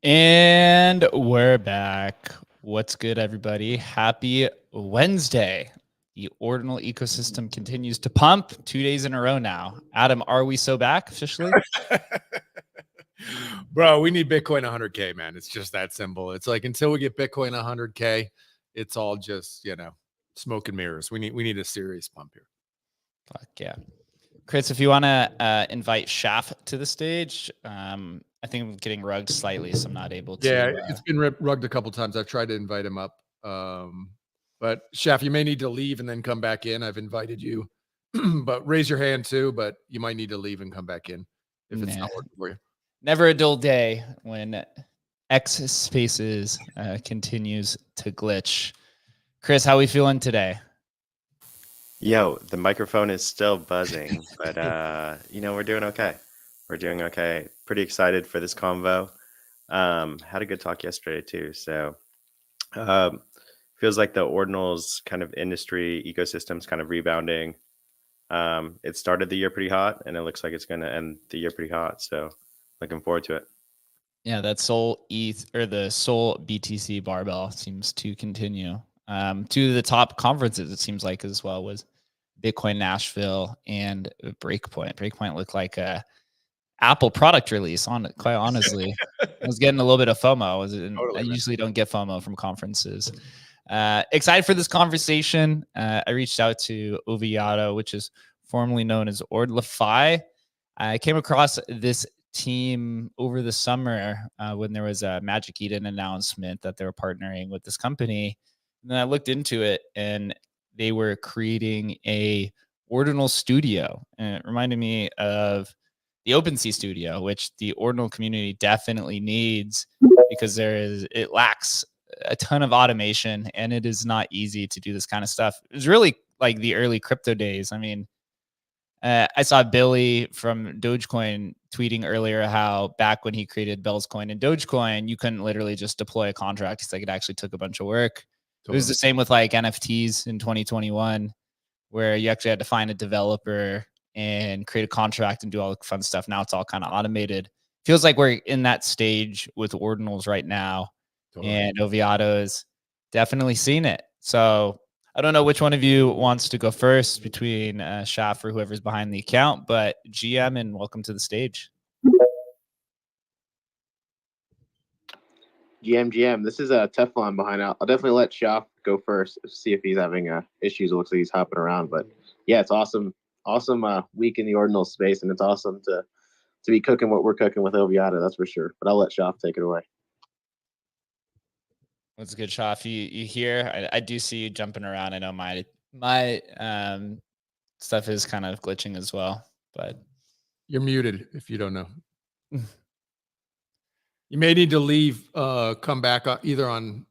And we're back. What's good, everybody? Happy Wednesday. The Ordinal ecosystem continues to pump 2 days in a row now. Adam, are we so back officially? Bro, we need Bitcoin 100K, man. It's just that simple. It's like until we get Bitcoin 100K, it's all just, you know, smoke and mirrors. We need a serious pump here. Fuck yeah. Chris, if you want to invite Shaf to the stage, I think I'm getting rugged slightly, so I'm not able to. Yeah, it's been rugged a couple times. I've tried to invite him up. But Shaf, you may need to leave and then come back in. I've invited you, but raise your hand too, but you might need to leave and come back in if it's not working for you. Never a dull day when X Spaces continues to glitch. Chris, how are we feeling today? Yo, the microphone is still buzzing, but you know, we're doing okay. We're doing okay. Pretty excited for this convo. Had a good talk yesterday too. So feels like the Ordinals kind of industry ecosystem's kind of rebounding. It started the year pretty hot, and it looks like it's going to end the year pretty hot. So looking forward to it. Yeah, that Sol ETH or the Sol BTC barbell seems to continue. Two of the top conferences, it seems like, as well, was Bitcoin Nashville and Breakpoint. Breakpoint looked like a Apple product release, quite honestly. I was getting a little bit of FOMO. Totally, I usually don't get FOMO from conferences. Excited for this conversation. I reached out to Oviato, which is formerly known as Ordinals. I came across this team over the summer when there was a Magic Eden announcement that they were partnering with this company. And then I looked into it, and they were creating a Ordinal studio. And it reminded me of the OpenSea studio, which the Ordinal community definitely needs because it lacks a ton of automation, and it is not easy to do this kind of stuff. It was really like the early crypto days. I mean, I saw Billy from Dogecoin tweeting earlier how back when he created Bell's Coin and Dogecoin, you couldn't literally just deploy a contract. It's like it actually took a bunch of work. Totally. It was the same with like NFTs in 2021, where you actually had to find a developer and create a contract and do all the fun stuff. Now it's all kind of automated. Feels like we're in that stage with Ordinals right now. Totally. And Oviato is definitely seeing it. So I don't know which one of you wants to go first between Shaf or whoever's behind the account, but GM, and welcome to the stage. GM, this is a Teflon behind out. I'll definitely let Shaf go first, see if he's having issues. It looks like he's hopping around, but yeah, it's awesome week in the Ordinal space, and it's awesome to be cooking what we're cooking with Oviato, that's for sure. But I'll let Shaf take it away. What's good, Shaf? You here? I do see you jumping around. I know my stuff is kind of glitching as well, but you're muted if you don't know. You may need to leave, come back either on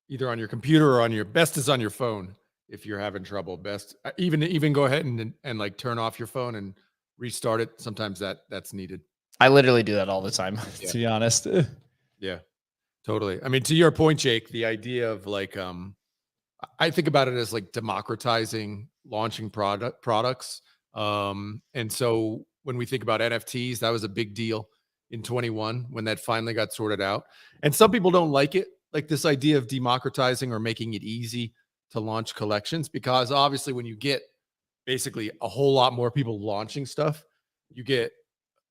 your computer or on your phone if you're having trouble. Best even go ahead and like turn off your phone and restart it. Sometimes that's needed. I literally do that all the time, to be honest. Yeah. Totally. I mean, to your point, Jake, the idea of like, I think about it as like democratizing launching products. And so when we think about NFTs, that was a big deal in 21 when that finally got sorted out. And some people don't like it, like this idea of democratizing or making it easy to launch collections, because obviously when you get basically a whole lot more people launching stuff, you get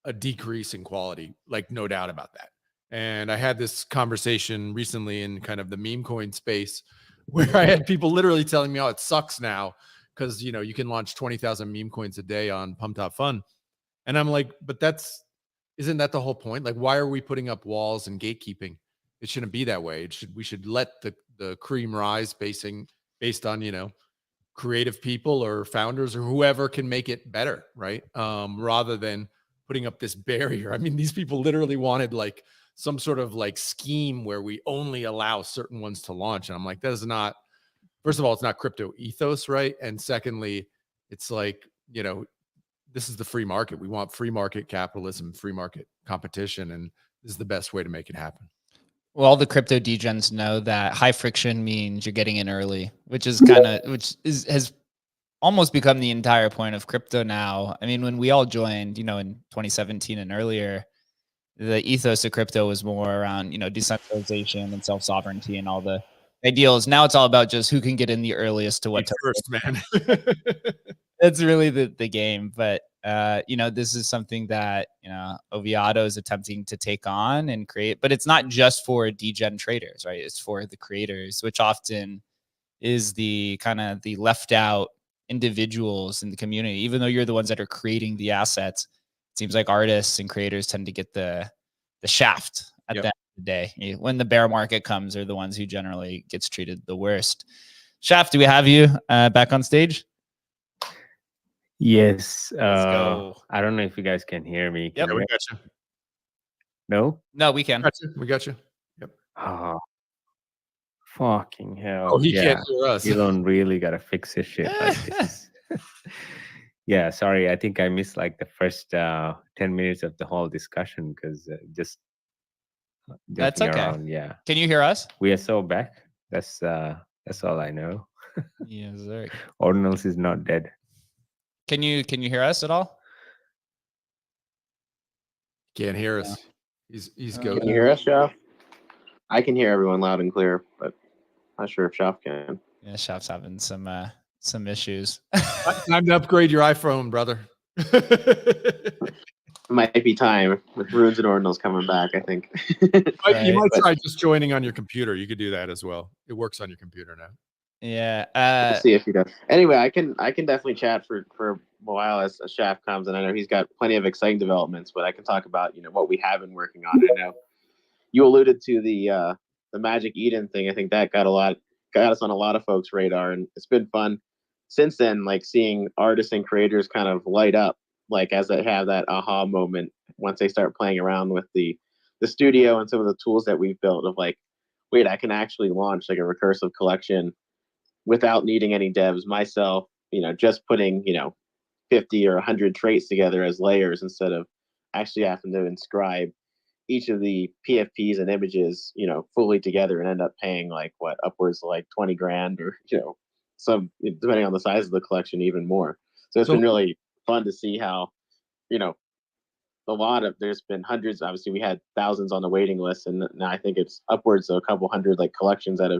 a decrease in quality, like no doubt about that. And I had this conversation recently in kind of the meme coin space where I had people literally telling me, oh, it sucks now because, you can launch 20,000 meme coins a day on Pump Top Fun. And I'm like, but isn't that the whole point? Like, why are we putting up walls and gatekeeping? It shouldn't be that way. We should let the cream rise based on, creative people or founders or whoever can make it better, right? Rather than putting up this barrier. I mean, these people literally wanted like some sort of like scheme where we only allow certain ones to launch. And I'm like, that is not, first of all, it's not crypto ethos, right? And secondly, it's like, this is the free market. We want free market capitalism, free market competition. And this is the best way to make it happen. Well, all the crypto degens know that high friction means you're getting in early, which has almost become the entire point of crypto now. I mean, when we all joined, in 2017 and earlier, the ethos of crypto was more around, decentralization and self-sovereignty and all the ideals. Now it's all about just who can get in the earliest to what first, man. That's really the game. But, this is something that, Oviato is attempting to take on and create, but it's not just for degen traders, right? It's for the creators, which often is the kind of the left out individuals in the community. Even though you're the ones that are creating the assets, it seems like artists and creators tend to get the shaft at the end of the day. When the bear market comes, they're the ones who generally gets treated the worst. Shaft, do we have you back on stage? Yes. Let's go. I don't know if you guys can hear me. Yeah, we got you. No, we can. We got you. Yep. Oh, fucking hell. Oh, he can't hear us. Elon really got to fix his shit like this. Yeah, sorry. I think I missed like the first 10 minutes of the whole discussion because just that's okay. Around, yeah. Can you hear us? We are so back. That's all I know. Yes, sir. Ordinals is not dead. Can you hear us at all? Can't hear us. He's going. Can you hear us, Shaf? I can hear everyone loud and clear, but I'm not sure if Shaf can. Yeah, Shaf's having some issues. Time to upgrade your iPhone, brother. It might be time with Runes and Ordinals coming back, I think. You might try just joining on your computer. You could do that as well. It works on your computer now. Yeah. We'll see if he does. Anyway, I can definitely chat for a while as Shaft comes, and I know he's got plenty of exciting developments. But I can talk about what we have been working on. I know you alluded to the Magic Eden thing. I think that got us on a lot of folks' radar, and it's been fun since then. Like seeing artists and creators kind of light up, like as they have that aha moment once they start playing around with the studio and some of the tools that we've built. Of like, wait, I can actually launch like a recursive collection without needing any devs myself, just putting, 50 or 100 traits together as layers instead of actually having to inscribe each of the PFPs and images, fully together and end up paying like what, upwards of like 20 grand or, some, depending on the size of the collection, even more. So it's been really fun to see how, there's been hundreds, obviously we had thousands on the waiting list, and now I think it's upwards of a couple hundred like collections that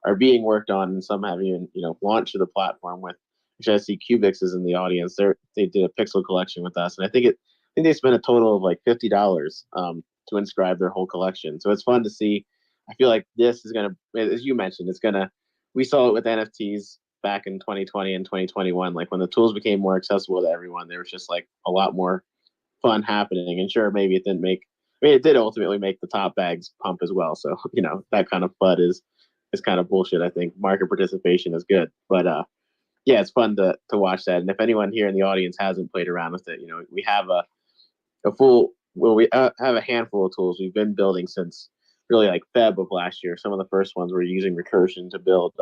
are being worked on, and some have even launched to the platform with. Actually, I see Cubix is in the audience. They did a pixel collection with us, and I think they spent a total of like $50 to inscribe their whole collection. So it's fun to see. I feel like this is gonna, as you mentioned, we saw it with NFTs back in 2020 and 2021. Like when the tools became more accessible to everyone, there was just like a lot more fun happening. And sure, maybe it didn't make. I mean, it did ultimately make the top bags pump as well. So that kind of FUD is kind of bullshit. I think market participation is good, but yeah, it's fun to watch that. And if anyone here in the audience hasn't played around with it, we have we have a handful of tools we've been building since really like Feb of last year. Some of the first ones were using recursion to build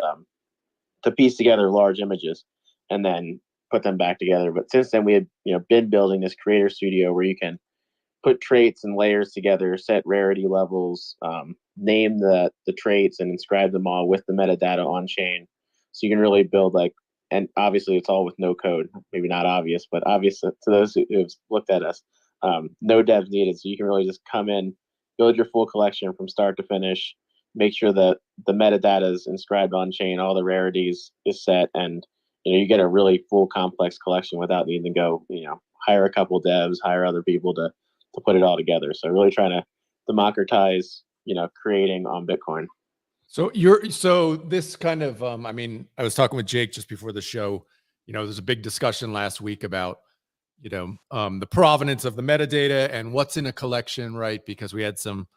to piece together large images and then put them back together. But since then, we had been building this creator studio where you can put traits and layers together, set rarity levels, name the traits, and inscribe them all with the metadata on chain. So you can really build and obviously it's all with no code. Maybe not obvious, but obvious to those who've looked at us. No devs needed, so you can really just come in, build your full collection from start to finish, make sure that the metadata is inscribed on chain, all the rarities is set, and you get a really full complex collection without needing to go hire a couple devs, hire other people to put it all together. So really trying to democratize creating on Bitcoin. So this kind of I mean, I was talking with Jake just before the show. There's a big discussion last week about the provenance of the metadata and what's in a collection, right? Because we had some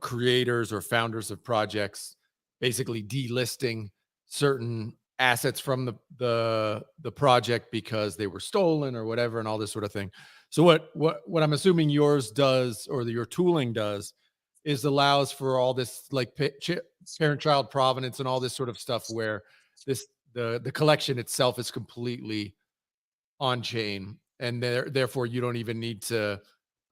creators or founders of projects basically delisting certain assets from the project because they were stolen or whatever, and all this sort of thing. So what I'm assuming yours does, or your tooling does, is allows for all this like parent-child provenance and all this sort of stuff, where the collection itself is completely on chain, and therefore you don't even need to.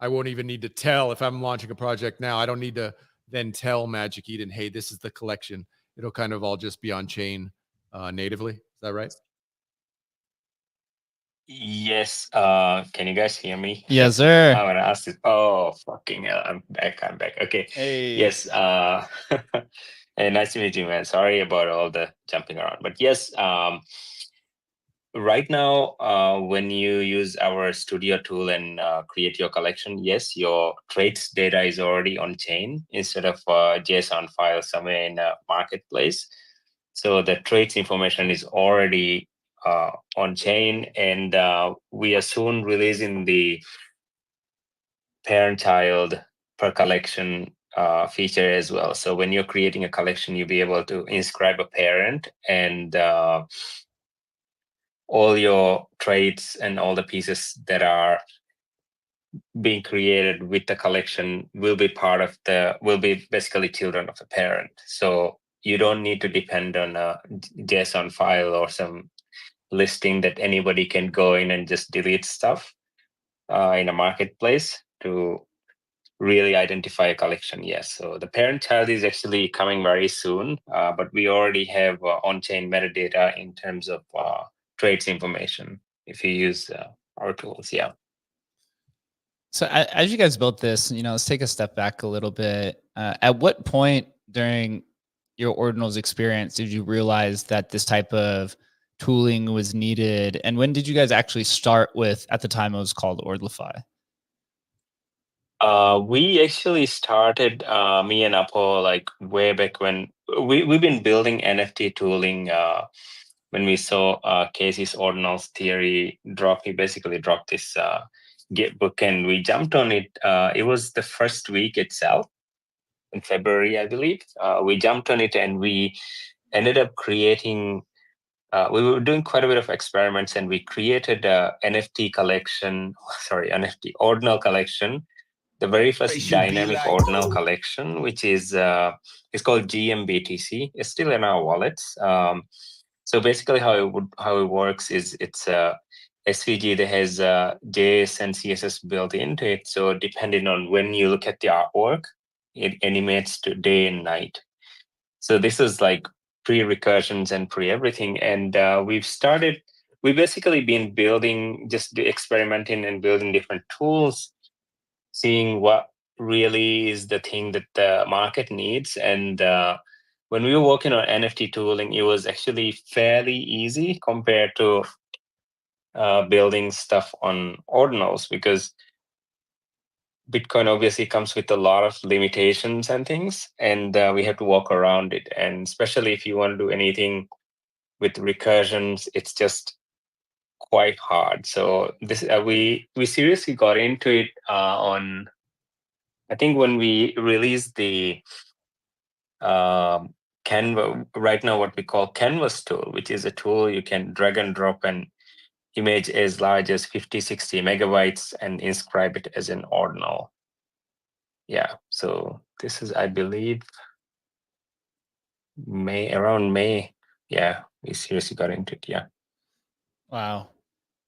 I won't even need to tell if I'm launching a project now. I don't need to then tell Magic Eden, hey, this is the collection. It'll kind of all just be on chain natively. Is that right? Yes. Can you guys hear me? Yes, sir. I want to ask this. Oh, fucking hell. I'm back. Okay. Hey. Yes. Hey, nice to meet you, man. Sorry about all the jumping around. But yes, right now, when you use our studio tool and create your collection, yes, your traits data is already on chain instead of JSON file somewhere in a marketplace. So the traits information is already on chain, and we are soon releasing the parent-child per collection feature as well. So when you're creating a collection, you'll be able to inscribe a parent, and all your traits and all the pieces that are being created with the collection will be basically children of a parent. So you don't need to depend on a JSON file or some listing that anybody can go in and just delete stuff in a marketplace to really identify a collection. Yes, so the parent-child is actually coming very soon, but we already have on-chain metadata in terms of traits information if you use our tools. Yeah. So as you guys built this, let's take a step back a little bit. At what point during your Ordinals experience did you realize that this type of tooling was needed? And when did you guys actually start with, at the time it was called Ordlify? We actually started, me and Apo, like way back when we've been building NFT tooling. When we saw Casey's Ordinals theory drop, he basically dropped this Git book, and we jumped on it. It was the first week itself in February, I believe. We jumped on it, and we ended up creating. We were doing quite a bit of experiments, and we created a NFT collection. Sorry, NFT ordinal collection. The very first dynamic ordinal collection, which is it's called GMBTC. It's still in our wallets. So basically, how it works is it's a SVG that has JS and CSS built into it. So depending on when you look at the artwork, it animates to day and night. So this is like pre-recursions and pre-everything. And we've basically been building, just experimenting and building different tools, seeing what really is the thing that the market needs. And when we were working on NFT tooling, it was actually fairly easy compared to building stuff on Ordinals, because Bitcoin obviously comes with a lot of limitations and things, and we have to walk around it. And especially if you want to do anything with recursions, it's just quite hard. So this we seriously got into it on, I think, when we released the Canva, right now what we call Canvas tool, which is a tool you can drag and drop an image as large as 50, 60 megabytes and inscribe it as an ordinal. Yeah, so this is, I believe, around May. Yeah, we seriously got into it. Yeah. Wow.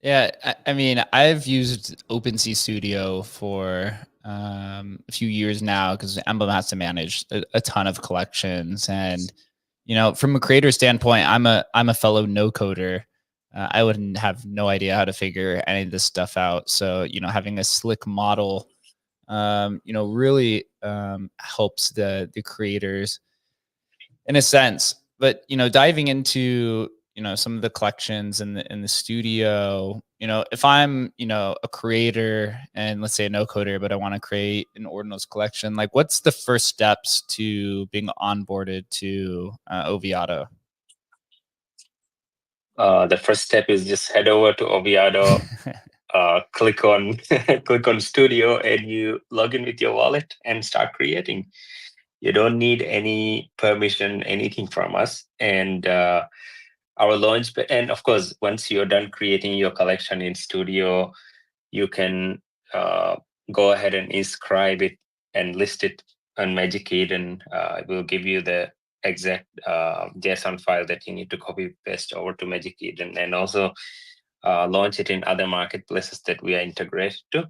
Yeah, I mean, I've used OpenSea Studio for a few years now because Emblem has to manage a ton of collections, and from a creator standpoint, I'm a fellow no coder. I wouldn't have no idea how to figure any of this stuff out. So having a slick model, really helps the creators in a sense. But diving into some of the collections in the studio, if I'm a creator and let's say a no coder, but I want to create an Ordinals collection, like what's the first steps to being onboarded to Oviato? The first step is just head over to Oviato, click on Studio, and you log in with your wallet and start creating. You don't need any permission, anything from us. And our launch, and of course, once you're done creating your collection in Studio, you can go ahead and inscribe it and list it on Magic Eden. It will give you the exact JSON file that you need to copy paste over to Magic Eden, and also launch it in other marketplaces that we are integrated to.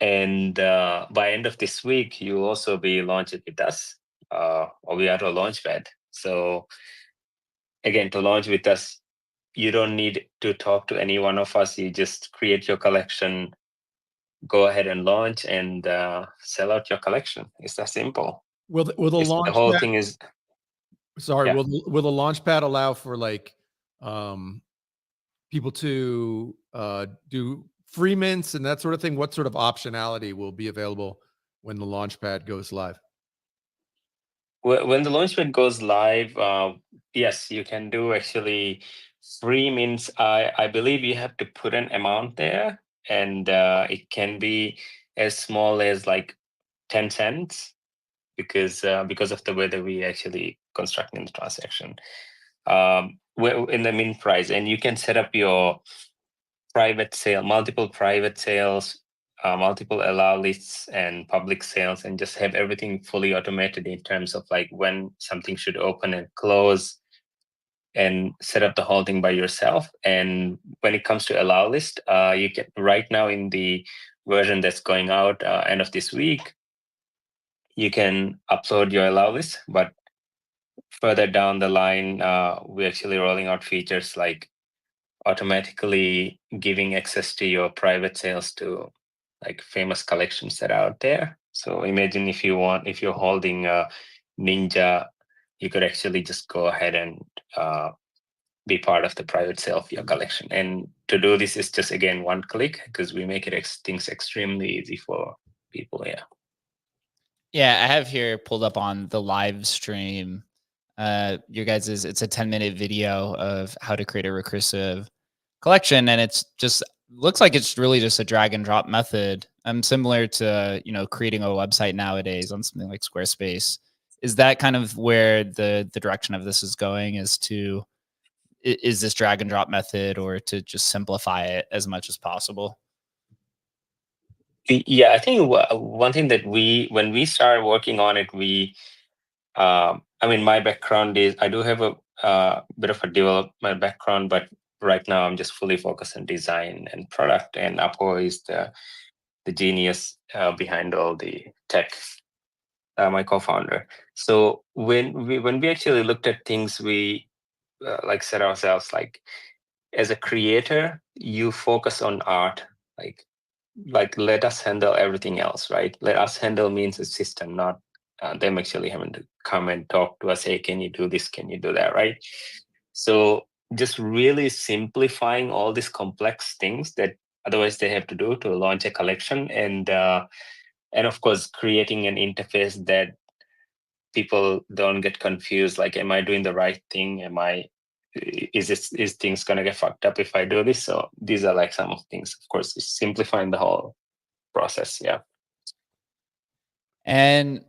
And by end of this week, you'll also be launching with us, Oviato Launchpad. So again, to launch with us, you don't need to talk to any one of us. You just create your collection, go ahead and launch, and sell out your collection. It's that simple. Will the launch the whole pad, thing is, sorry, yeah. will the launch pad allow for like people to do free mints and that sort of thing? What sort of optionality will be available when the launch pad goes live? When the launchpad goes live, yes, you can do actually free mints. I believe you have to put an amount there, and it can be as small as like 10 cents because of the way that we actually constructing the transaction in the mint price. And you can set up your private sale, multiple private sales, multiple allow lists and public sales, and just have everything fully automated in terms of like when something should open and close, and set up the whole thing by yourself. And when it comes to allow list, you can right now in the version that's going out end of this week, you can upload your allow list, but further down the line, we're actually rolling out features like automatically giving access to your private sales to like famous collections that are out there. So imagine if you're holding a Ninja, you could actually just go ahead and be part of the private sale of your collection. And to do this is just, again, one click, because we make things extremely easy for people. Yeah. Yeah, I have here pulled up on the live stream. Your guys' it's a 10-minute video of how to create a recursive collection, and it's just looks like it's really just a drag and drop method. Similar to creating a website nowadays on something like Squarespace. Is that kind of where the direction of this is going? Is this drag and drop method, or to just simplify it as much as possible? Yeah, I think one thing that when we started working on it, I mean, my background is I do have a bit of a development background, but right now I'm just fully focused on design and product, and Apo is the genius behind all the tech, my co-founder. So when we actually looked at things, we like set ourselves like, as a creator, you focus on art, like let us handle everything else, right? Let us handle means a system, not them actually having to come and talk to us. Hey, can you do this? Can you do that? Right? So just really simplifying all these complex things that otherwise they have to do to launch a collection, and of course creating an interface that people don't get confused. Like, am I doing the right thing? Is things gonna get fucked up if I do this? So these are like some of things. Of course, it's simplifying the whole process. Yeah. And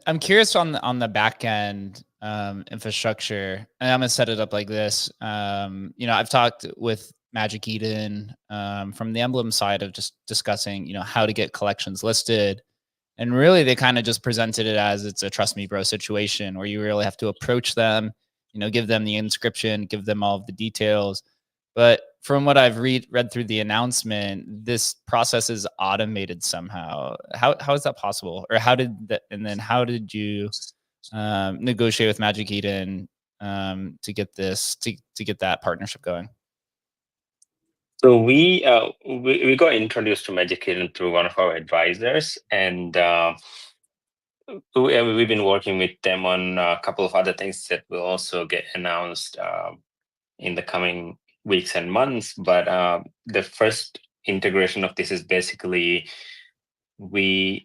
I'm curious on the back end infrastructure, and I'm gonna set it up like this. I've talked with Magic Eden from the Emblem side of just discussing, how to get collections listed. And really, they kind of just presented it as it's a trust me, bro situation where you really have to approach them, give them the inscription, give them all of the details. But from what I've read through the announcement, this process is automated somehow. How is that possible? Or how did that? And then how did you negotiate with Magic Eden to get this to get that partnership going? So we got introduced to Magic Eden through one of our advisors, and we've been working with them on a couple of other things that will also get announced in the coming weeks and months. But the first integration of this is basically when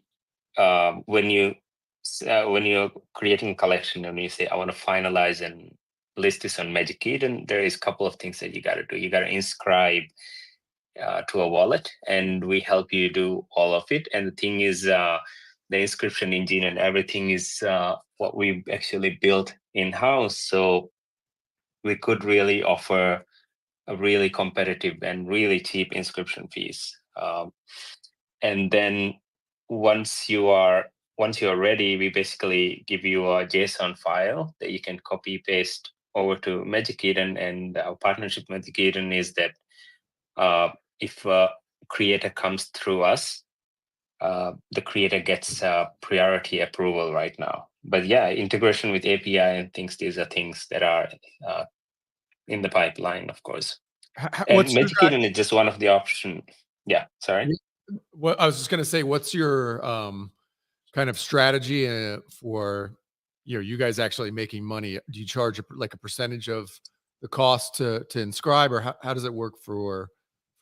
you're creating a collection and you say, I want to finalize and list this on Magic Eden, there is a couple of things that you got to do. You got to inscribe to a wallet, and we help you do all of it. And the thing is, the inscription engine and everything is what we actually built in-house. So we could really offer a really competitive and really cheap inscription fees. And then once you are ready, we basically give you a JSON file that you can copy paste over to Magic Eden. And our partnership with Magic Eden is that if a creator comes through us, the creator gets priority approval right now. But yeah, integration with API and things, these are things that are in the pipeline, of course. And Magic Eden is just one of the options. Yeah, sorry. Well, I was just going to say, what's your kind of strategy for you guys actually making money? Do you charge a percentage of the cost to inscribe, or how does it work for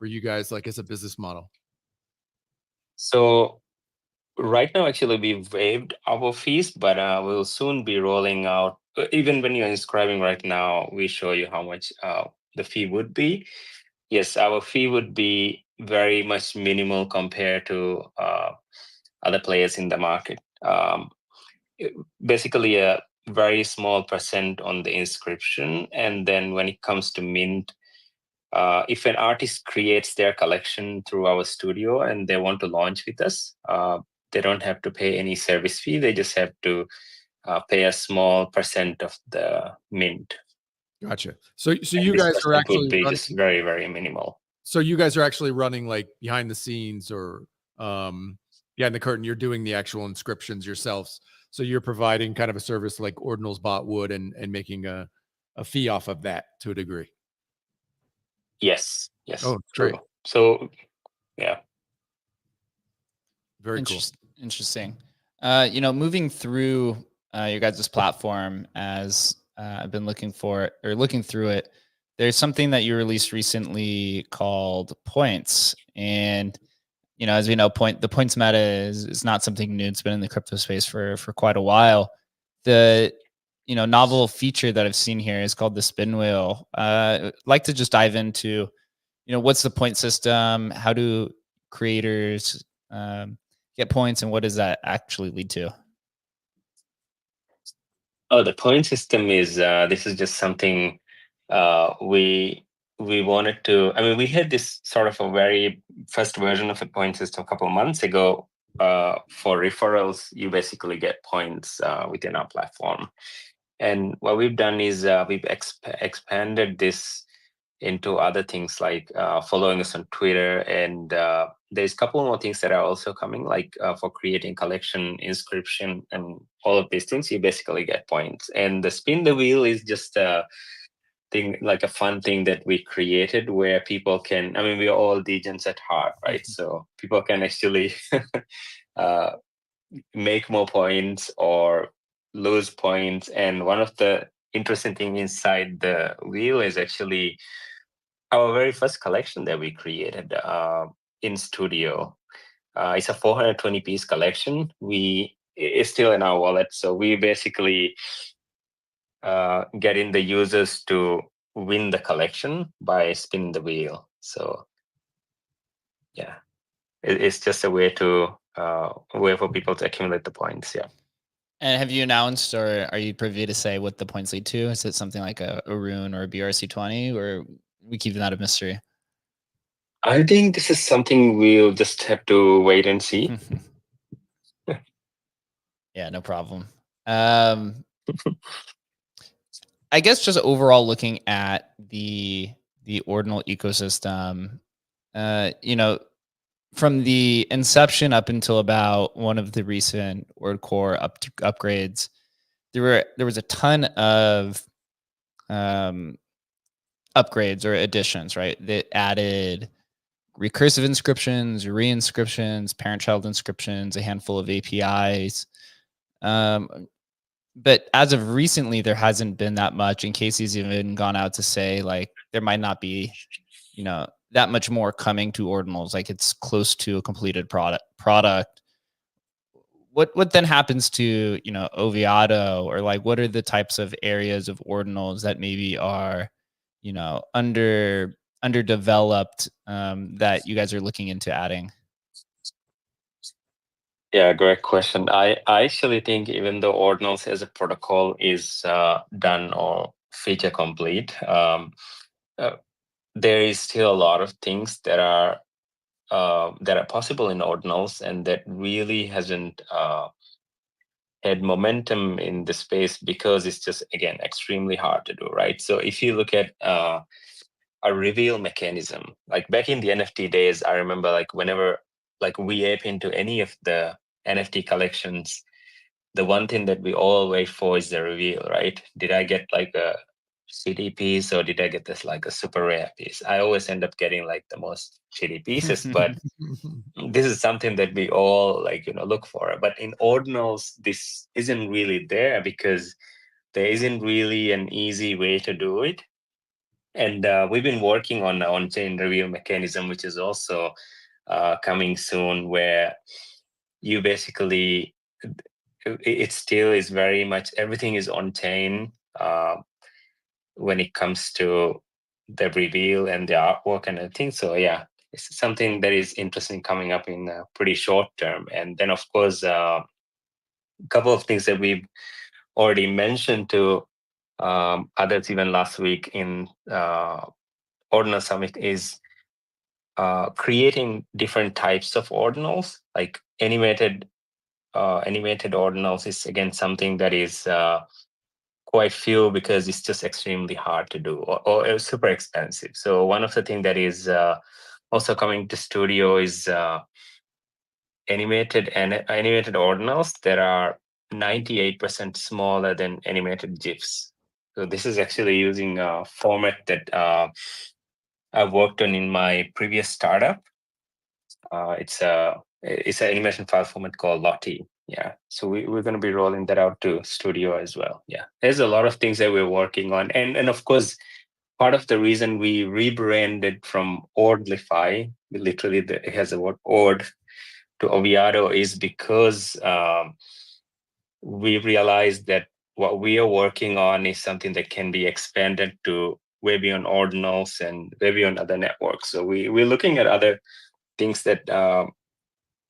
you guys, like as a business model? So right now, actually, we've waived our fees, but we'll soon be rolling out. Even when you're inscribing right now, we show you how much the fee would be. Yes, our fee would be very much minimal compared to other players in the market. Basically, a very small % on the inscription. And then when it comes to mint, if an artist creates their collection through our studio and they want to launch with us, they don't have to pay any service fee. They just have to pay a small % of the mint. Gotcha. So you guys are actually would be just very, very minimal. So you guys are actually running like behind the scenes, or behind the curtain. You're doing the actual inscriptions yourselves. So you're providing kind of a service like Ordinals bot would, and making a fee off of that to a degree. Yes. Oh, true. great. So yeah. Very cool. Interesting. Moving through your guys' platform, as I've been looking through it, there's something that you released recently called Points. And, as we know, the points meta is not something new. It's been in the crypto space for quite a while. The novel feature that I've seen here is called the spin wheel. I'd like to just dive into, what's the point system? How do creators get points, and what does that actually lead to? Oh, the point system is this is just something we wanted to. I mean, we had this sort of a very first version of a point system a couple of months ago. For referrals, you basically get points within our platform. And what we've done is we've expanded this into other things like following us on Twitter. And there's a couple more things that are also coming, like for creating collection, inscription, and all of these things, you basically get points. And the spin the wheel is just a thing, like a fun thing that we created where people can, I mean, we're all degens at heart, right? So people can actually make more points or lose points. And one of the interesting things inside the wheel is actually our very first collection that we created in studio. It's a 420 piece collection. It's still in our wallet. So we basically getting the users to win the collection by spinning the wheel. So yeah, it's just a way for people to accumulate the points. Yeah. And have you announced, or are you privy to say what the points lead to? Is it something like a rune or a BRC20, or we keep that a mystery? I think this is something we'll just have to wait and see. Yeah, no problem. I guess just overall looking at the Ordinal ecosystem, from the inception up until about one of the recent Ord Core upgrades, there was a ton of upgrades or additions, right? That added recursive inscriptions, reinscriptions, parent-child inscriptions, a handful of APIs. But as of recently, there hasn't been that much. And Casey's even gone out to say, like, there might not be, that much more coming to Ordinals. Like, it's close to a completed product. What then happens to, Oviato, or like, what are the types of areas of Ordinals that maybe are, underdeveloped, that you guys are looking into adding? Yeah, great question. I actually think even though Ordinals as a protocol is done or feature complete, there is still a lot of things that are possible in Ordinals, and that really hasn't had momentum in the space because it's just, again, extremely hard to do, right? So if you look at a reveal mechanism, like back in the NFT days, I remember like whenever like we ape into any of the NFT collections, the one thing that we all wait for is the reveal, right? Did I get like a shitty piece, or did I get this like a super rare piece? I always end up getting like the most shitty pieces, but this is something that we all like, look for. But in Ordinals, this isn't really there because there isn't really an easy way to do it. And we've been working on the on-chain reveal mechanism, which is also coming soon, where you basically, it still is very much, everything is on-chain when it comes to the reveal and the artwork and everything. So yeah, it's something that is interesting coming up in pretty short term. And then of course, a couple of things that we've already mentioned to others even last week in Ordinal Summit is creating different types of ordinals. Like animated ordinals is again something that is quite few because it's just extremely hard to do, or super expensive. So one of the things that is also coming to studio is animated ordinals that are 98% smaller than animated GIFs. So this is actually using a format that I worked on in my previous startup. It's an animation file format called Lottie. Yeah, so we're going to be rolling that out to studio as well. Yeah, there's a lot of things that we're working on, and of course, part of the reason we rebranded from Ordlify, literally it has the word ord to Oviato, is because we realized that what we are working on is something that can be expanded to way beyond Ordinals and way beyond other networks. So we're looking at other things that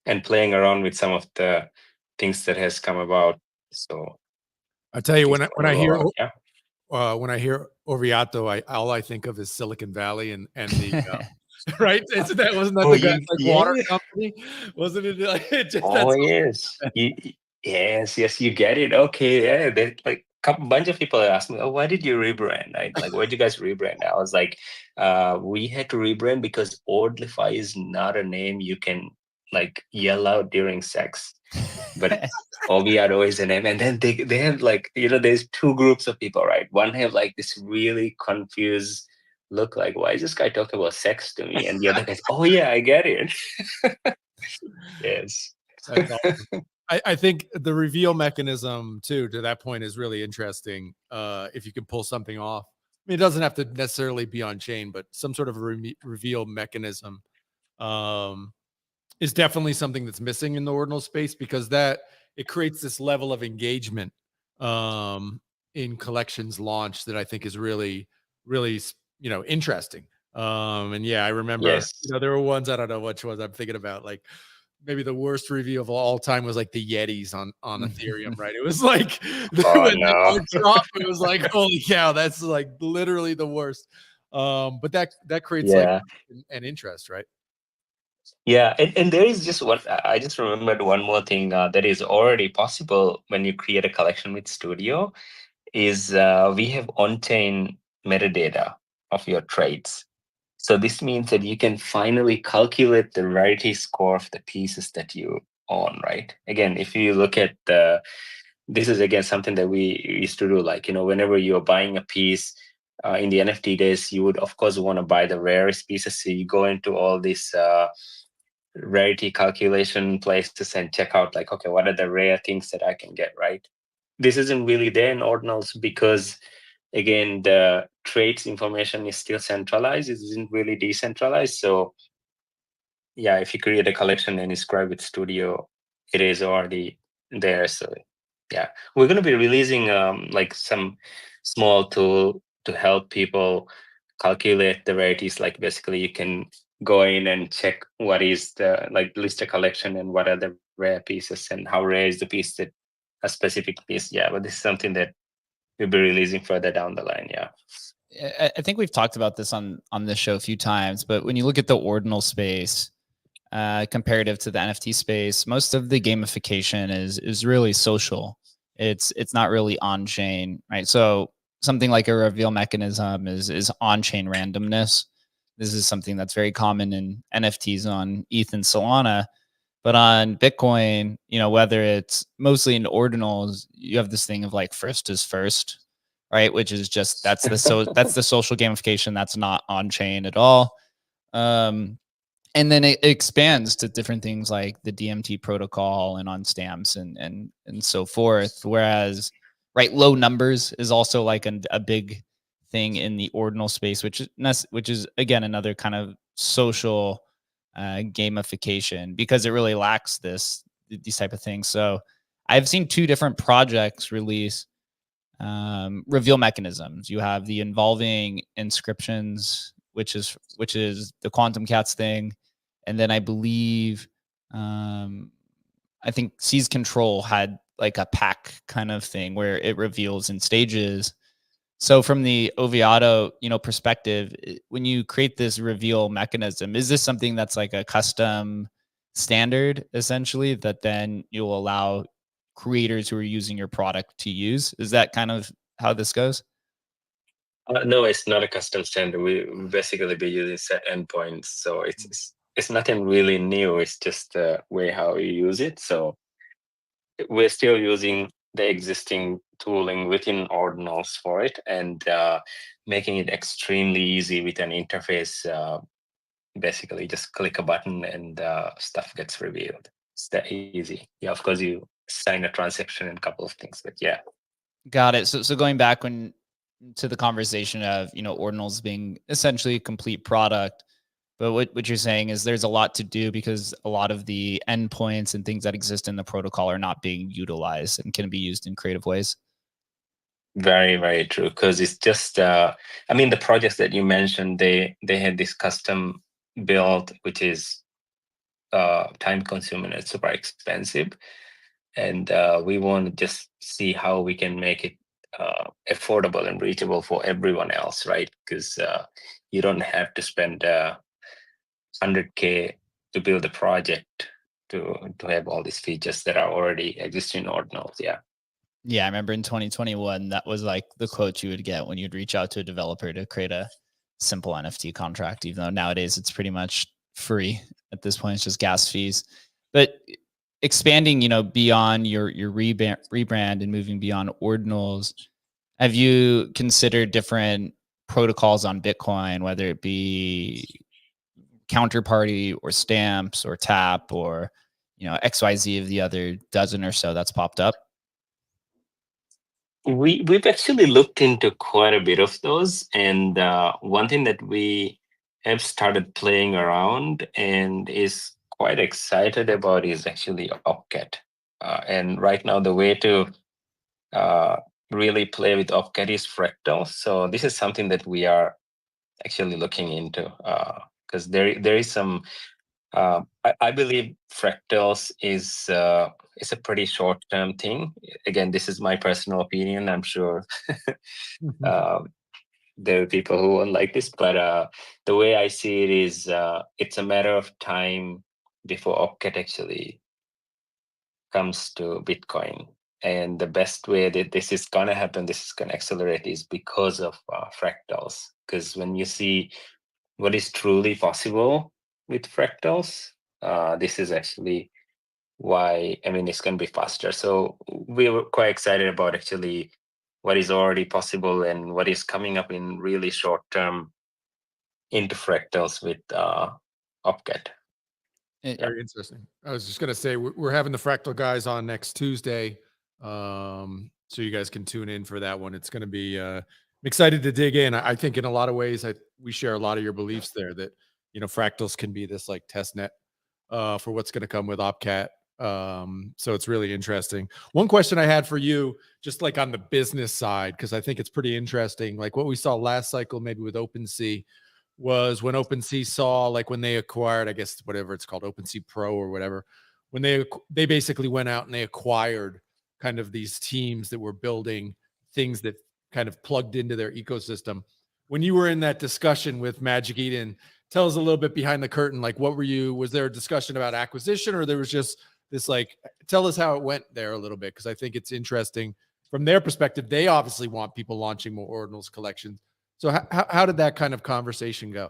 and playing around with some of the things that has come about. So I tell you, when I hear yeah. when I hear Oviato, all I think of is Silicon Valley and the right. Wasn't that the guy like water company? Wasn't it? Like, it just, Oh yes, yes, you get it. Okay, yeah. They, like bunch of people asked me, "Oh, why did you rebrand?" Like, why did you guys rebrand? I was like, we had to rebrand because Ordinals is not a name you can like yell out during sex, but Oviato is a name. And then they have like, there's two groups of people, right? One have like this really confused look, like, why is this guy talking about sex to me? And the other guy's, oh yeah, I get it. Yes. That's awesome. I think the reveal mechanism too, to that point, is really interesting. If you can pull something off, I mean, it doesn't have to necessarily be on chain, but some sort of a reveal mechanism is definitely something that's missing in the ordinal space, because that it creates this level of engagement in collections launch that I think is really, really, interesting. And yeah, I remember, there were ones, I don't know which ones I'm thinking about, like maybe the worst review of all time was like the Yetis on Ethereum, right? It was like when the art drop, it was like, holy cow, that's like literally the worst. But that creates like an interest, right? Yeah, and there is just what I just remembered one more thing that is already possible when you create a collection with Studio is we have on-chain metadata of your trades. So this means that you can finally calculate the rarity score of the pieces that you own, right? Again, if you look at this is again something that we used to do, like, whenever you're buying a piece in the NFT days, you would of course want to buy the rarest pieces. So you go into all these rarity calculation places and check out like, okay, what are the rare things that I can get, right? This isn't really there in Ordinals because, again, the trades information is still centralized. It isn't really decentralized. So yeah, if you create a collection and inscribe with Studio, it is already there. So yeah, we're going to be releasing like some small tool to help people calculate the rarities. Like basically you can go in and check what is the list a collection and what are the rare pieces and how rare is the piece that a specific piece. Yeah, but this is something that we'll be releasing further down the line. Yeah. I think we've talked about this on this show a few times, but when you look at the ordinal space, comparative to the NFT space, most of the gamification is really social. It's not really on chain, right? So something like a reveal mechanism is on chain randomness. This is something that's very common in NFTs on ETH and Solana, but on Bitcoin, whether it's mostly in ordinals, you have this thing of like first is first, right? Which is just that's the social gamification that's not on chain at all. And then it expands to different things like the DMT protocol and on stamps and so forth. Whereas, right, low numbers is also like a big thing in the ordinal space, which is again another kind of social gamification, because it really lacks these type of things. So I've seen two different projects release reveal mechanisms. You have the involving inscriptions, which is the Quantum Cats thing. And then I believe, I think Seize Control had like a pack kind of thing where it reveals in stages. So from the Oviato, perspective, when you create this reveal mechanism, is this something that's like a custom standard essentially that then you'll allow creators who are using your product to use? Is that kind of how this goes? No, it's not a custom standard. We basically be using set endpoints, so it's nothing really new. It's just the way how you use it. So we're still using the existing tooling within Ordinals for it, and making it extremely easy with an interface. Basically, just click a button and stuff gets revealed. It's that easy. Yeah, of course you sign a transaction and a couple of things, but yeah. Got it. So going back to the conversation of, Ordinals being essentially a complete product, But what you're saying is there's a lot to do because a lot of the endpoints and things that exist in the protocol are not being utilized and can be used in creative ways. Very, very true. Because it's just, I mean, the projects that you mentioned, they had this custom build, which is time consuming and super expensive. And we want to just see how we can make it affordable and reachable for everyone else, right? Because you don't have to spend 100K to build a project to have all these features that are already existing in Ordinals. Yeah. Yeah, I remember in 2021, that was like the quote you would get when you'd reach out to a developer to create a simple NFT contract, even though nowadays it's pretty much free at this point. It's just gas fees. But expanding, beyond your rebrand and moving beyond Ordinals, have you considered different protocols on Bitcoin, whether it be counterparty or stamps or tap or, XYZ of the other dozen or so that's popped up? We've actually looked into quite a bit of those, and one thing that we have started playing around and is quite excited about is actually Opcat. And right now, the way to really play with Opcat is Fractal. So this is something that we are actually looking into because there is some. I believe Fractals is a pretty short-term thing. Again, this is my personal opinion. I'm sure there are people who won't like this, but the way I see it is it's a matter of time before Opcat actually comes to Bitcoin. And the best way that this is going to happen, this is going to accelerate, is because of fractals. Because when you see what is truly possible with fractals, this is actually why, it's going to be faster. So we were quite excited about actually what is already possible and what is coming up in really short term into fractals with Opcat. Very interesting. I was just going to say, we're having the Fractal guys on next Tuesday. So you guys can tune in for that one. It's going to be, I'm excited to dig in. I think in a lot of ways, we share a lot of your beliefs there that, fractals can be this like test net for what's going to come with Opcat. So it's really interesting. One question I had for you, just like on the business side, because I think it's pretty interesting. Like what we saw last cycle, maybe with OpenSea, was when OpenSea saw, like when they acquired, I guess, whatever it's called, OpenSea Pro or whatever, when they basically went out and they acquired kind of these teams that were building things that kind of plugged into their ecosystem. When you were in that discussion with Magic Eden, tell us a little bit behind the curtain. Like, was there a discussion about acquisition, or there was just this, like, tell us how it went there a little bit? Because I think it's interesting from their perspective. They obviously want people launching more Ordinals collections. So how did that kind of conversation go?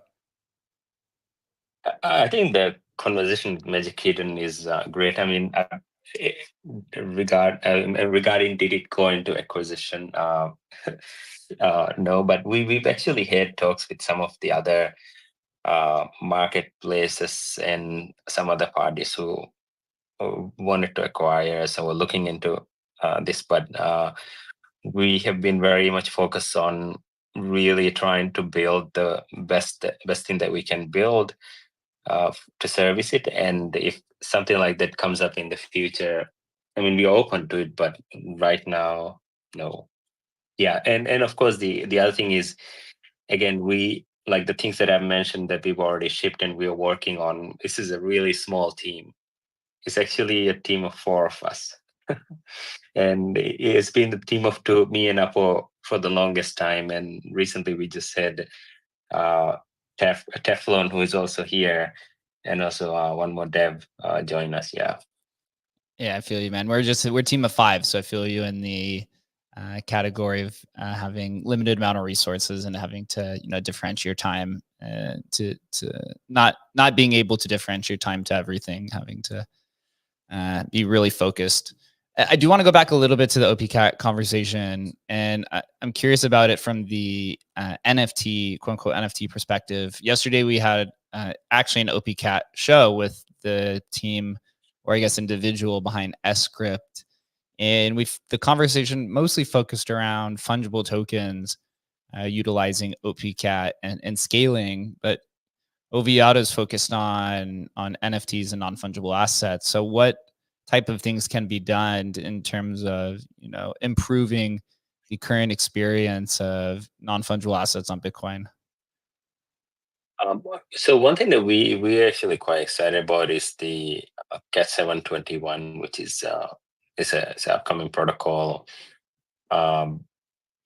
I think the conversation with Magic Eden is great. Regarding did it go into acquisition? No, but we've actually had talks with some of the other marketplaces and some other parties who wanted to acquire. So we're looking into this, but we have been very much focused on really trying to build the best thing that we can build to service it. And if something like that comes up in the future, we're open to it, but right now, no. Yeah, and of course the other thing is, again, we like the things that I've mentioned that we've already shipped and we're working on. This is a really small team. It's actually a team of 4 of us. And it's been the team of 2, me and Apo, for the longest time. And recently we just had Teflon, who is also here, and also one more dev join us. Yeah. Yeah, I feel you, man. We're a team of 5, so I feel you in the category of having limited amount of resources and having to differentiate your time to not being able to differentiate time to everything, having to be really focused. I do want to go back a little bit to the OPCAT conversation, and I'm curious about it from the NFT, quote unquote NFT perspective. Yesterday we had actually an OPCAT show with the team, or I guess individual behind Script, and the conversation mostly focused around fungible tokens, utilizing OPCAT and scaling. But Oviato is focused on NFTs and non-fungible assets. So what type of things can be done in terms of, improving the current experience of non-fungible assets on Bitcoin? So one thing that we're actually quite excited about is the Cat 721, which is it's an upcoming protocol.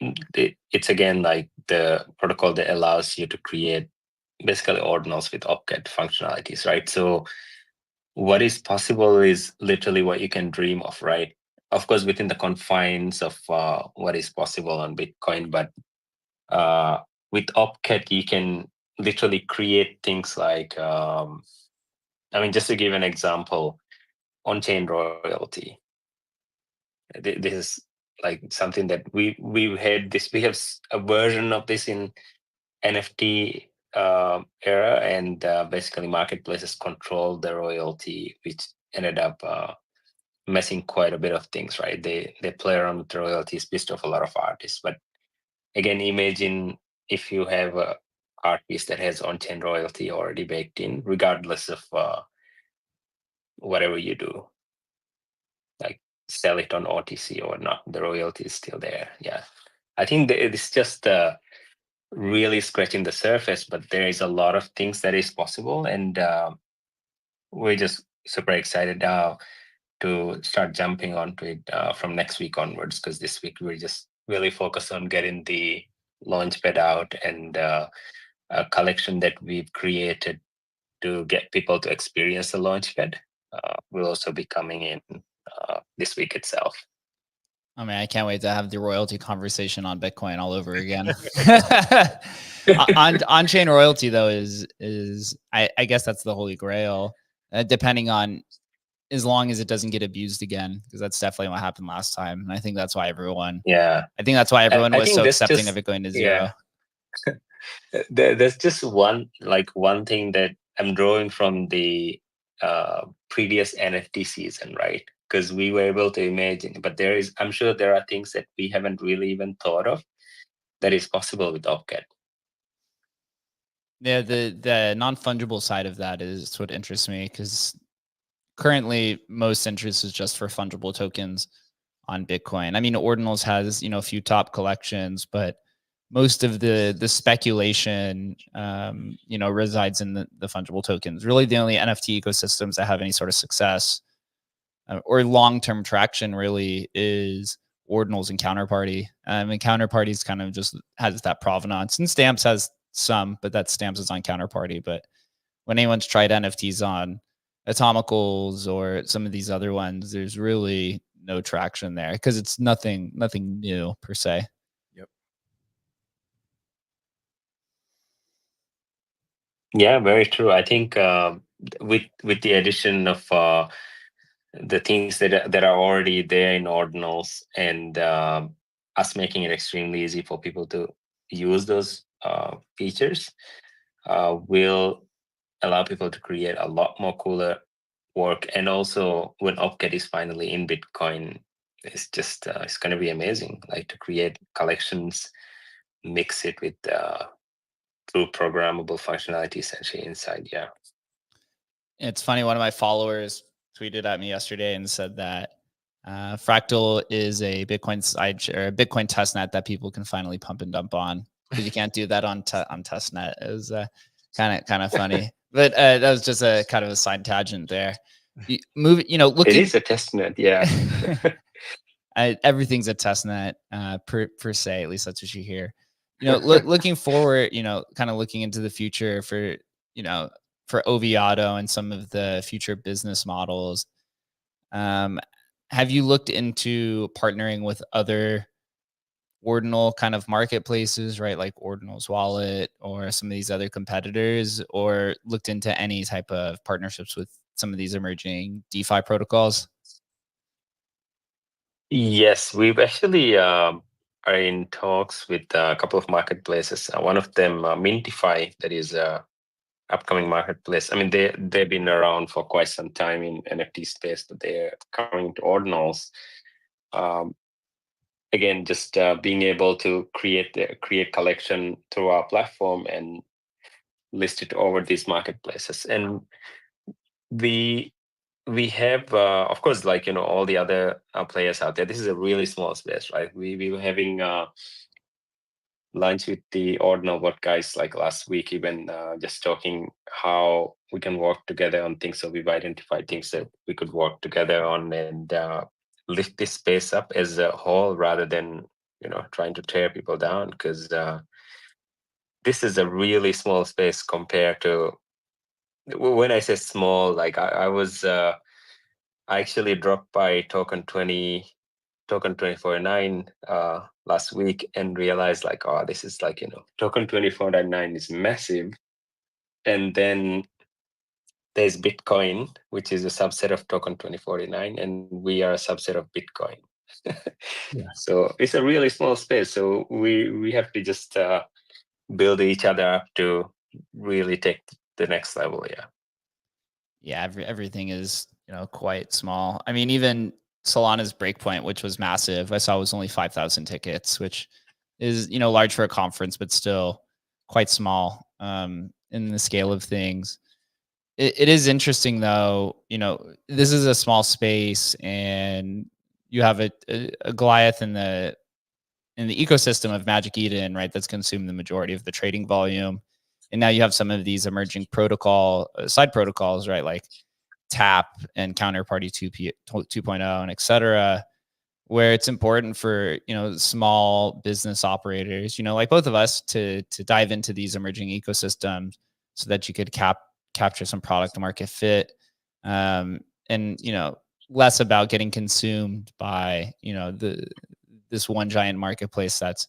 It's again like the protocol that allows you to create basically ordinals with opcat functionalities, right? So what is possible is literally what you can dream of, right? Of course, within the confines of what is possible on Bitcoin, but with opcat, you can literally create things like, just to give an example, on-chain royalty. This is like something that we've had this. We have a version of this in NFT era, and basically marketplaces control the royalty, which ended up messing quite a bit of things, right? They play around with the royalties, pissed off a lot of artists. But again, imagine if you have a art piece that has on-chain royalty already baked in, regardless of whatever you do, like sell it on OTC or not, the royalty is still there. Yeah, I think it's just really scratching the surface, but there is a lot of things that is possible, and we're just super excited now to start jumping onto it from next week onwards, because this week we're just really focused on getting the launchpad out, and a collection that we've created to get people to experience the launchpad will also be coming in this week itself. I mean, I can't wait to have the royalty conversation on Bitcoin all over again. On-chain royalty, though, is I guess that's the holy grail, depending on, as long as it doesn't get abused again, because that's definitely what happened last time. And I think that's why everyone was so accepting of it going to zero. Yeah. There's just one thing that I'm drawing from the previous NFT season, right? Because we were able to imagine, but I'm sure there are things that we haven't really even thought of that is possible with opcat. Yeah, the non-fungible side of that is what interests me, because currently most interest is just for fungible tokens on Bitcoin. I mean, Ordinals has, a few top collections, but most of the speculation, resides in the fungible tokens. Really, the only NFT ecosystems that have any sort of success or long-term traction really is Ordinals and Counterparty. And Counterparty's kind of just has that provenance, and Stamps has some, but that Stamps is on Counterparty. But when anyone's tried NFTs on Atomicals or some of these other ones, there's really no traction there because it's nothing new per se. Yep. Yeah, very true. I think with the addition of the things that are already there in Ordinals, and us making it extremely easy for people to use those features, will allow people to create a lot more cooler work. And also, when opcat is finally in Bitcoin, it's just it's going to be amazing. Like, to create collections, mix it with true programmable functionality essentially inside. Yeah. It's funny. One of my followers tweeted at me yesterday and said that Fractal is a Bitcoin or a Bitcoin testnet that people can finally pump and dump on, because you can't do that on testnet. It was kind of funny, but that was just a kind of a side tangent there. It is a testnet, yeah. Everything's a testnet per se. At least that's what you hear. Looking forward, kind of looking into the future for Oviato and some of the future business models. Have you looked into partnering with other Ordinal kind of marketplaces, right? Like Ordinals Wallet or some of these other competitors, or looked into any type of partnerships with some of these emerging DeFi protocols? Yes, we've actually are in talks with a couple of marketplaces. One of them, Mintify, that is upcoming marketplace. I mean, they've been around for quite some time in NFT space, but they're coming to Ordinals. Again, just being able to create collection through our platform and list it over these marketplaces. And we have, of course, like, all the other players out there. This is a really small space, right? We were having lunch with the Ordinal guys like last week, even just talking how we can work together on things. So we've identified things that we could work together on and lift this space up as a whole, rather than trying to tear people down, because this is a really small space compared to, when I say small, like I was I actually dropped by token 2049 last week and realized, like, oh, this is like, token 2049 is massive. And then there's Bitcoin, which is a subset of token 2049, and we are a subset of Bitcoin. So it's a really small space. So we have to just build each other up to really take the next level. Yeah, everything is quite small. I mean, even Solana's breakpoint, which was massive, I saw was only 5,000 tickets, which is large for a conference, but still quite small in the scale of things. It is interesting though. This is a small space, and you have a Goliath in the ecosystem of Magic Eden, right? That's consumed the majority of the trading volume. And now you have some of these emerging side protocols, right? Like Tap and Counterparty 2.0 and et cetera, where it's important for, small business operators, like both of us, to dive into these emerging ecosystems so that you could capture some product market fit. And, less about getting consumed by, this one giant marketplace that's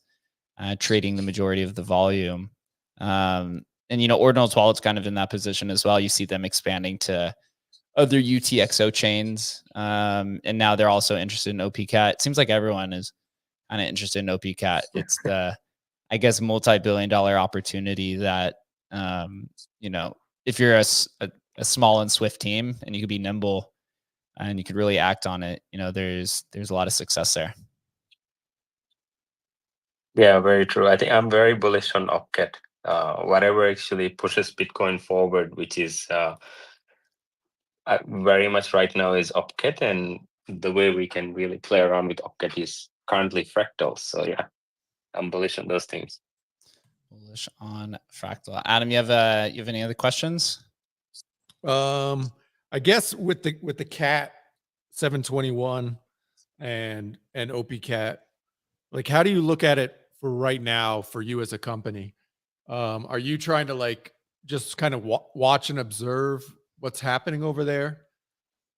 trading the majority of the volume. And, Ordinals Wallet's kind of in that position as well. You see them expanding to other UTXO chains. And now they're also interested in OPCat. It seems like everyone is kind of interested in OPCat. It's the, I guess, multi-billion-dollar opportunity that, if you're a small and swift team and you could be nimble and you could really act on it, there's a lot of success there. Yeah, very true. I think I'm very bullish on OPCat. Whatever actually pushes Bitcoin forward, which is very much right now, is OPCat, and the way we can really play around with OPCat is currently Fractals. So yeah, I'm bullish on those things. Bullish on Fractal. Adam, you have any other questions? I guess with the cat 721 and OPCat, like, how do you look at it for right now for you as a company? Are you trying to like just kind of watch and observe what's happening over there,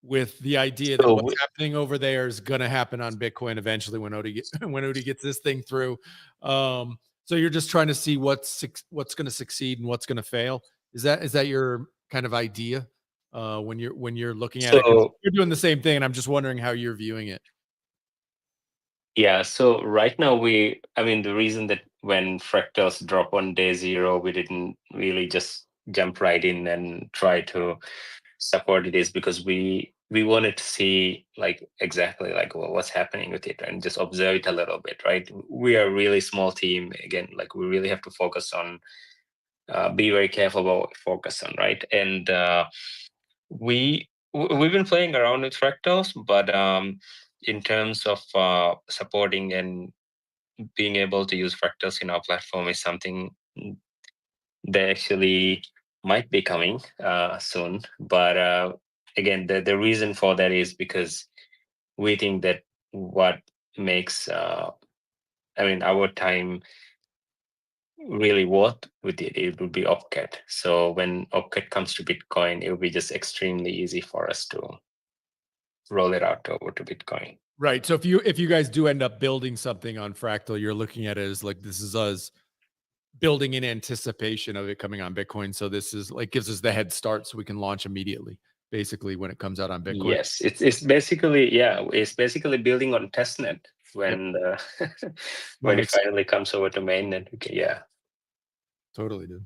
with the idea that what's happening over there is going to happen on Bitcoin eventually when Odie gets this thing through? So you're just trying to see what's going to succeed and what's going to fail. Is that your kind of idea when you're looking at it? You're doing the same thing, and I'm just wondering how you're viewing it. Yeah, so right now the reason that when Fractals drop on day 0, we didn't really just jump right in and try to support it is because we wanted to see like exactly like what's happening with it and just observe it a little bit, right? We are a really small team. Again, like we really have to focus on, be very careful about what we focus on, right? And we've been playing around with Fractals, but in terms of supporting and being able to use Fractals in our platform is something that actually might be coming soon. But again, the reason for that is because we think that what makes our time really worth with it would be OPCat. So when OPCat comes to Bitcoin, it will be just extremely easy for us to roll it out over to Bitcoin. Right. So if you guys do end up building something on Fractal, you're looking at it as like, this is us building in anticipation of it coming on Bitcoin. So this is like gives us the head start so we can launch immediately, basically, when it comes out on Bitcoin. Yes, it's basically building on testnet when when it finally comes over to mainnet. Okay, yeah, totally, dude.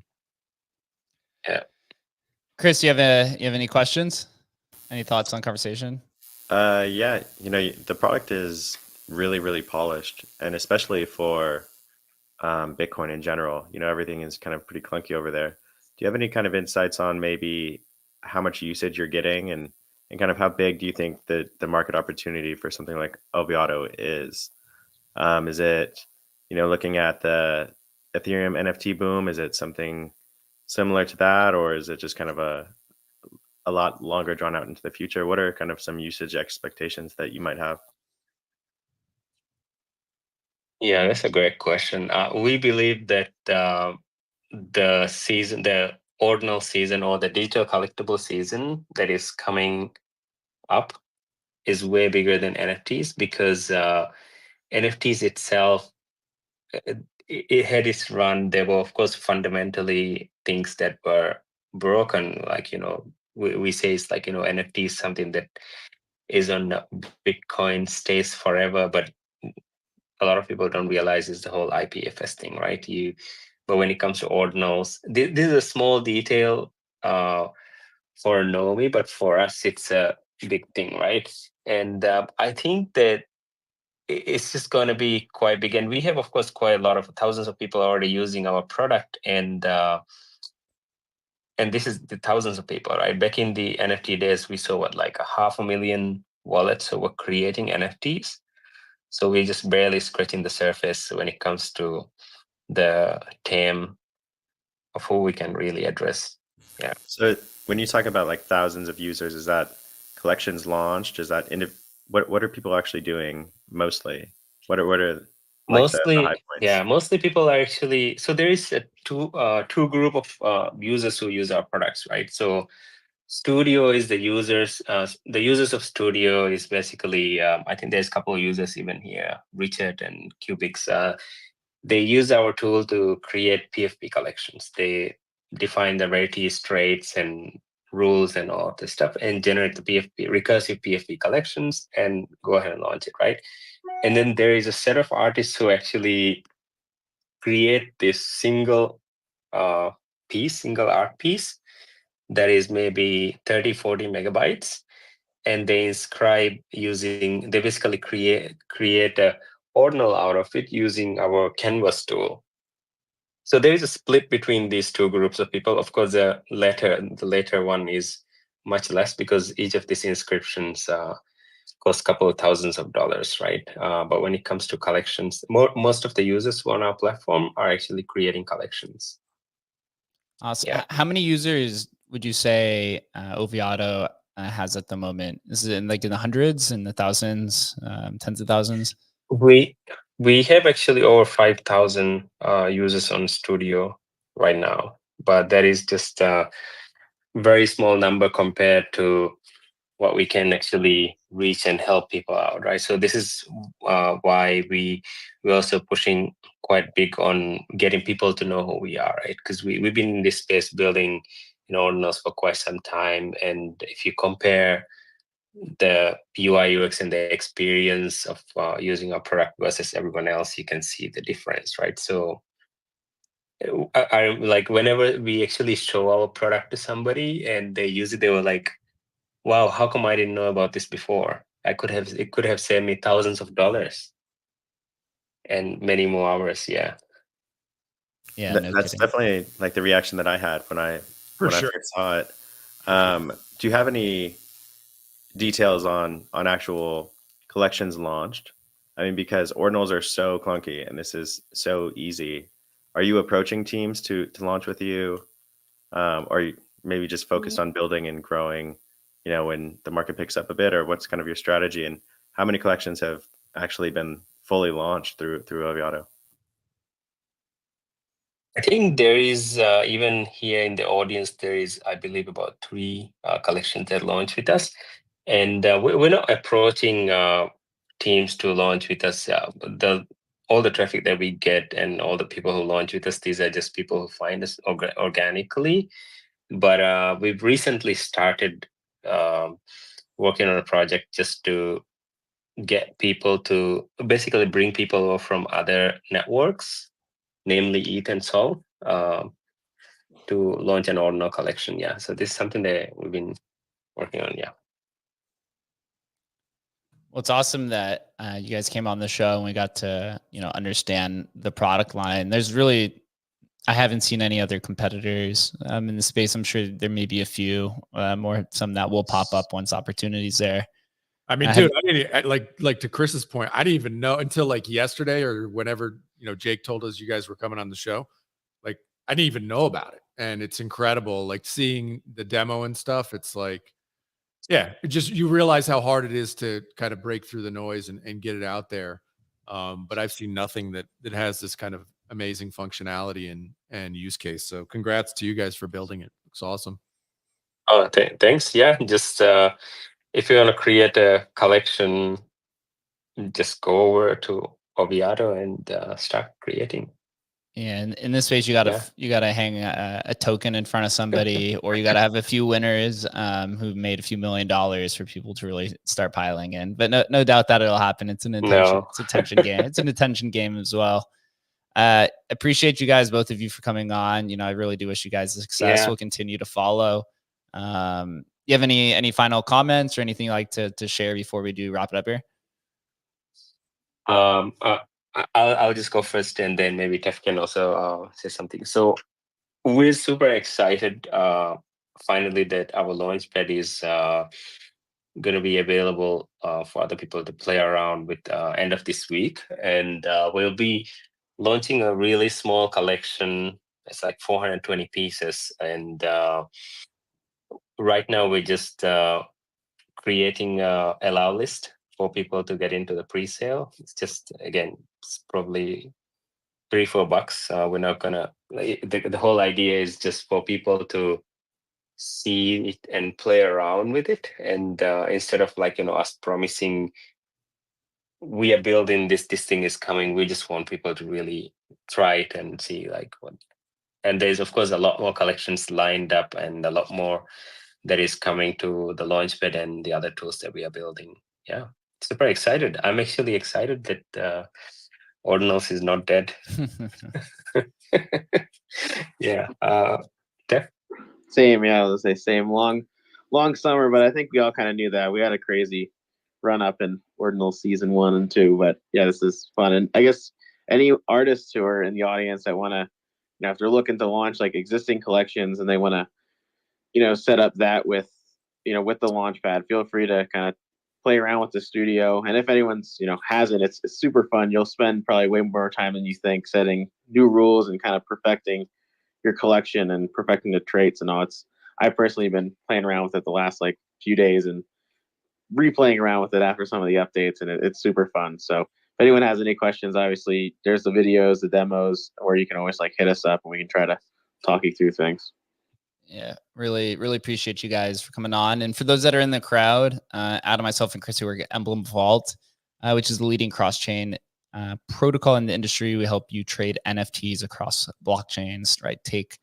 Yeah, Chris, you have any questions? Any thoughts on conversation? Yeah, the product is really, really polished, and especially for Bitcoin in general. Everything is kind of pretty clunky over there. you have any kind of insights on maybe how much usage you're getting and kind of how big do you think the market opportunity for something like Oviato is? Is it, looking at the Ethereum NFT boom, is it something similar to that, or is it just kind of a lot longer drawn out into the future? What are kind of some usage expectations that you might have? Yeah, that's a great question. We believe that the season, the ordinal season or the digital collectible season that is coming up is way bigger than NFTs because NFTs itself, it had its run. There were, of course, fundamentally things that were broken. Like, we say it's like, NFT is something that is on Bitcoin, stays forever, but a lot of people don't realize is the whole IPFS thing, right? But when it comes to ordinals, this is a small detail for Nomi, but for us, it's a big thing, right? And I think that it's just going to be quite big. And we have, of course, quite a lot of thousands of people already using our product. And this is the thousands of people, right? Back in the NFT days, we saw like 500,000 wallets who were creating NFTs. So we're just barely scratching the surface when it comes to the TAM of who we can really address. Yeah. So when you talk about like thousands of users, is that collections launched? Is that what are people actually doing mostly? What are like the high points? Yeah, mostly people are actually, so there is a two group of users who use our products, right? So Studio is the users of Studio is basically, I think there's a couple of users even here, Richard and Cubics. They use our tool to create PFP collections. They define the rarities, traits, and rules and all of this stuff and generate the PFP, recursive PFP collections and go ahead and launch it, right? And then there is a set of artists who actually create this single art piece that is maybe 30, 40 megabytes. And they they basically create a ordinal out of it using our canvas tool. So there is a split between these two groups of people. Of course, the later one is much less because each of these inscriptions cost a couple of thousands of dollars, right? But when it comes to collections, most of the users on our platform are actually creating collections. Awesome. Yeah. How many users would you say Oviato has at the moment? Is it in the hundreds, in the thousands, tens of thousands? We have actually over 5,000 users on Studio right now, but that is just a very small number compared to what we can actually reach and help people out, right? So this is why we're also pushing quite big on getting people to know who we are, right? Because we've been in this space building Ordinals for quite some time, and if you compare the UI UX and the experience of using our product versus everyone else, you can see the difference, right? So I like whenever we actually show our product to somebody and they use it, they were like, wow, how come I didn't know about this before? It could have saved me thousands of dollars and many more hours. Yeah. Yeah, That's definitely like the reaction that I had when I first saw it. Do you have any details on actual collections launched? I mean, because ordinals are so clunky and this is so easy. Are you approaching teams to launch with you? Or are you maybe just focused on building and growing, when the market picks up a bit, or what's kind of your strategy, and how many collections have actually been fully launched through Oviato? I think there is, even here in the audience, there is, I believe, about 3 collections that launch with us. And we're not approaching teams to launch with us. All the traffic that we get and all the people who launch with us, these are just people who find us organically. But we've recently started working on a project just to get people to basically bring people over from other networks, namely ETH and Sol, to launch an ordinal collection. Yeah, so this is something that we've been working on. Yeah. Well, it's awesome that you guys came on the show and we got to understand the product line. There's really I haven't seen any other competitors in the space. I'm sure there may be a few more, some that will pop up once opportunities there. I mean, dude, like to Chris's point, I didn't even know until like yesterday or whenever, Jake told us you guys were coming on the show. Like, I didn't even know about it. And it's incredible. Like seeing the demo and stuff. It's like, yeah, you realize how hard it is to kind of break through the noise and get it out there. But I've seen nothing that has this kind of amazing functionality and use case. So congrats to you guys for building it. Looks awesome. Oh, thanks. Yeah, just if you want to create a collection, just go over to Oviato and start creating. And in this space, you gotta hang a token in front of somebody, or you gotta have a few winners who made a few $1 million for people to really start piling in. But no doubt that it'll happen. It's an attention game. It's an attention game as well. Appreciate you guys, both of you, for coming on. I really do wish you guys success. Yeah. We'll continue to follow. You have any final comments or anything like to share before we do wrap it up here? I'll just go first, and then maybe Tef can also say something. So we're super excited finally that our launchpad is going to be available for other people to play around with end of this week. And we'll be launching a really small collection. It's like 420 pieces. And right now we're just creating a allow list for people to get into the pre-sale. It's just, again, it's probably $3-4. We're not gonna, the whole idea is just for people to see it and play around with it. And instead of us promising we are building this thing is coming, we just want people to really try it and see what. And there's of course a lot more collections lined up and a lot more that is coming to the launchpad and the other tools that we are building. Yeah, super excited. I'm actually excited that Ordinals is not dead. Yeah. Def? Same, yeah. I was gonna say same. Long summer, but I think we all kind of knew that. We had a crazy run up in Ordinals season 1 and 2, but yeah, this is fun. And I guess any artists who are in the audience that want to, if they're looking to launch like existing collections and they want to, set up that with the launchpad, feel free to kind of play around with the studio. And if anyone's hasn't, it's super fun. You'll spend probably way more time than you think setting new rules and kind of perfecting your collection and perfecting the traits and all. I've personally been playing around with it the last few days and replaying around with it after some of the updates, and it's super fun. So if anyone has any questions, obviously there's the videos, the demos, or you can always hit us up and we can try to talk you through things. Yeah, really appreciate you guys for coming on. And for those that are in the crowd, Adam, myself, and Chris, who work at Emblem Vault, which is the leading cross-chain protocol in the industry. We help you trade NFTs across blockchains, right? Take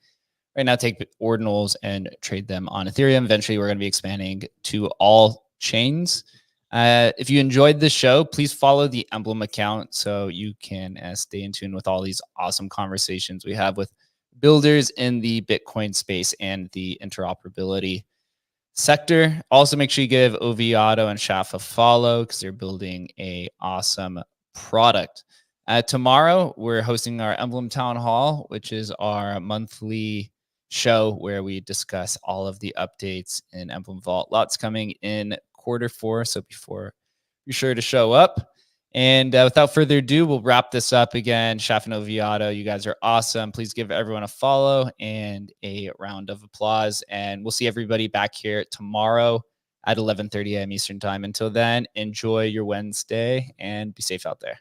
Ordinals and trade them on Ethereum. Eventually, we're going to be expanding to all chains. If you enjoyed this show, please follow the Emblem account so you can stay in tune with all these awesome conversations we have with builders in the Bitcoin space and the interoperability sector. Also, make sure you give Oviato and Shaf a follow because they're building a awesome product. Tomorrow, we're hosting our Emblem Town Hall, which is our monthly show where we discuss all of the updates in Emblem Vault. Lots coming in Q4, so be sure to show up. And without further ado, we'll wrap this up again. Shaf and Oviato, you guys are awesome. Please give everyone a follow and a round of applause. And we'll see everybody back here tomorrow at 11:30 a.m. Eastern time. Until then, enjoy your Wednesday and be safe out there.